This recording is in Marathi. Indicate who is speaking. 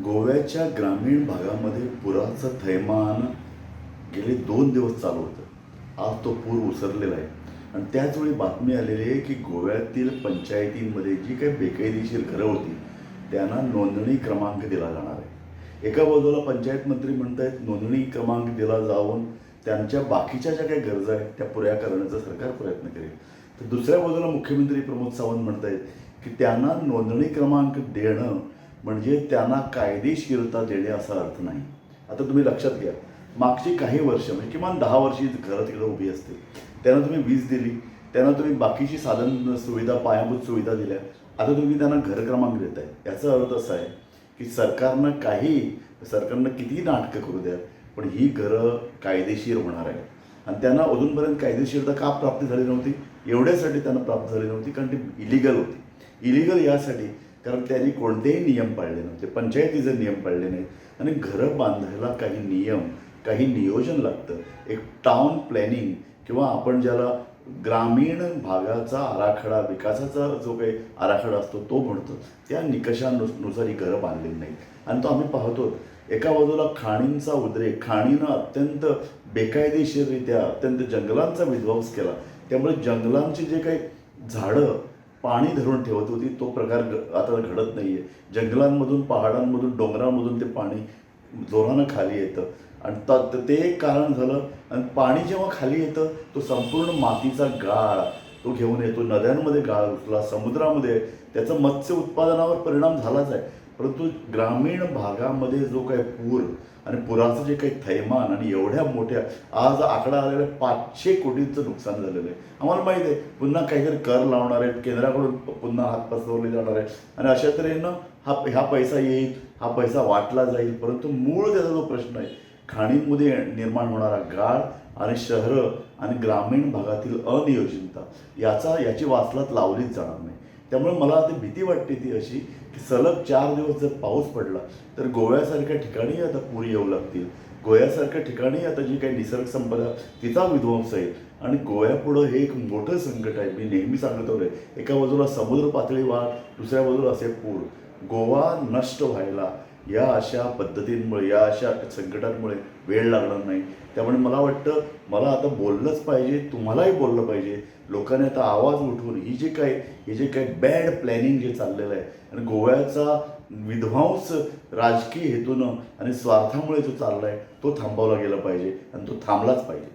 Speaker 1: गोव्याच्या ग्रामीण भागामध्ये पुराचं थैमान गेले 2 दिवस चालू होतं. आज तो पूर ओसरलेला आहे आणि त्याचवेळी बातमी आलेली आहे की गोव्यातील पंचायतींमध्ये जी काही बेकायदेशीर घरं होती त्यांना नोंदणी क्रमांक दिला जाणार आहे. एका बाजूला पंचायत मंत्री म्हणत आहेत नोंदणी क्रमांक दिला जाऊन त्यांच्या बाकीच्या ज्या काही गरजा आहेत त्या पुऱ्या करण्याचा सरकार प्रयत्न करेल. तर दुसऱ्या बाजूला मुख्यमंत्री प्रमोद सावंत म्हणत आहेत की त्यांना नोंदणी क्रमांक देणं म्हणजे त्यांना कायदेशीरता देणे असा अर्थ नाही. आता तुम्ही लक्षात घ्या, मागची काही वर्ष म्हणजे किमान 10 वर्षी घरं तिकडं उभी असतील, त्यांना तुम्ही वीज दिली, त्यांना तुम्ही बाकीची साधन सुविधा पायाभूत सुविधा दिल्या, आता तुम्ही त्यांना घर क्रमांक देत आहे. याचा अर्थ असा आहे की सरकारनं कितीही नाटकं करू द्या पण ही घरं कायदेशीर होणार आहे आणि त्यांना अजूनपर्यंत कायदेशीरता का प्राप्त झाली नव्हती? एवढ्यासाठी त्यांना प्राप्त झाली नव्हती कारण ती इलिगल होती. इलिगल यासाठी कारण त्यांनी कोणतेही नियम पाळले नव्हते, पंचायतीचे नियम पाळले नाहीत आणि घरं बांधायला काही नियम, काही नियोजन लागतं. एक टाउन प्लॅनिंग किंवा आपण ज्याला ग्रामीण भागाचा आराखडा, विकासाचा जो काही आराखडा असतो तो म्हणतो, त्या निकषांनुसार ही घरं बांधलेली नाहीत आणि तो आम्ही पाहतो. एका बाजूला खाणींचा उद्रेक, खाणीनं अत्यंत बेकायदेशीररित्या अत्यंत जंगलांचा विध्वंस केला. त्यामुळे जंगलांची जे काही झाडं पाणी धरून ठेवत होती तो प्रकार आता घडत नाही आहे. जंगलांमधून, पहाडांमधून, डोंगरांमधून ते पाणी जोरानं खाली येतं आणि ते एक कारण झालं. आणि पाणी जेव्हा खाली येतं तो संपूर्ण मातीचा गाळ तो घेऊन येतो, नद्यांमध्ये गाळ घुसला, समुद्रामध्ये त्याचा मत्स्य उत्पादनावर परिणाम झालाच आहे. परंतु ग्रामीण भागामध्ये जो काही पूर आणि पुराचं जे काही थैमान आणि एवढ्या मोठ्या आज आकडा आलेला 500 कोटींचं नुकसान झालेलं आहे. आम्हाला माहीत आहे पुन्हा काहीतरी कर लावणार आहेत, केंद्राकडून पुन्हा हात पसरवले जाणार आहे आणि अशा तऱ्हेनं हा पैसा येईल, हा पैसा वाटला जाईल. परंतु मूळ त्याचा जो प्रश्न आहे खाणींमध्ये निर्माण होणारा गाळ आणि शहरं आणि ग्रामीण भागातील अनियोजनता याची वासलात लावलीच जाणार नाही. त्यामुळे मला आता भीती वाटते ती अशी की सलग 4 दिवस जर पाऊस पडला तर गोव्यासारख्या ठिकाणी आता पूर येऊ लागतील. गोव्यासारख्या ठिकाणी आता जी काही निसर्ग संपदा तिचा विध्वंस आहे आणि गोव्यापुढं हे एक मोठं संकट आहे. मी नेहमी सांगतो रे, एका बाजूला समुद्र पातळी वाढ, दुसऱ्या बाजूला असे पूर. गोवा नष्ट व्हायला या अशा पद्धतींमुळे, या अशा संकटांमुळे वेळ लागणार नाही. त्यामुळे मला वाटतं मला आता बोललंच पाहिजे, तुम्हालाही बोललं पाहिजे. लोकांनी आता आवाज उठवून हे जे काही बॅड प्लॅनिंग जे चाललेलं आहे आणि गोव्याचा विध्वंस राजकीय हेतूनं आणि स्वार्थामुळे जो चालला आहे तो थांबवला गेला पाहिजे आणि तो थांबलाच पाहिजे.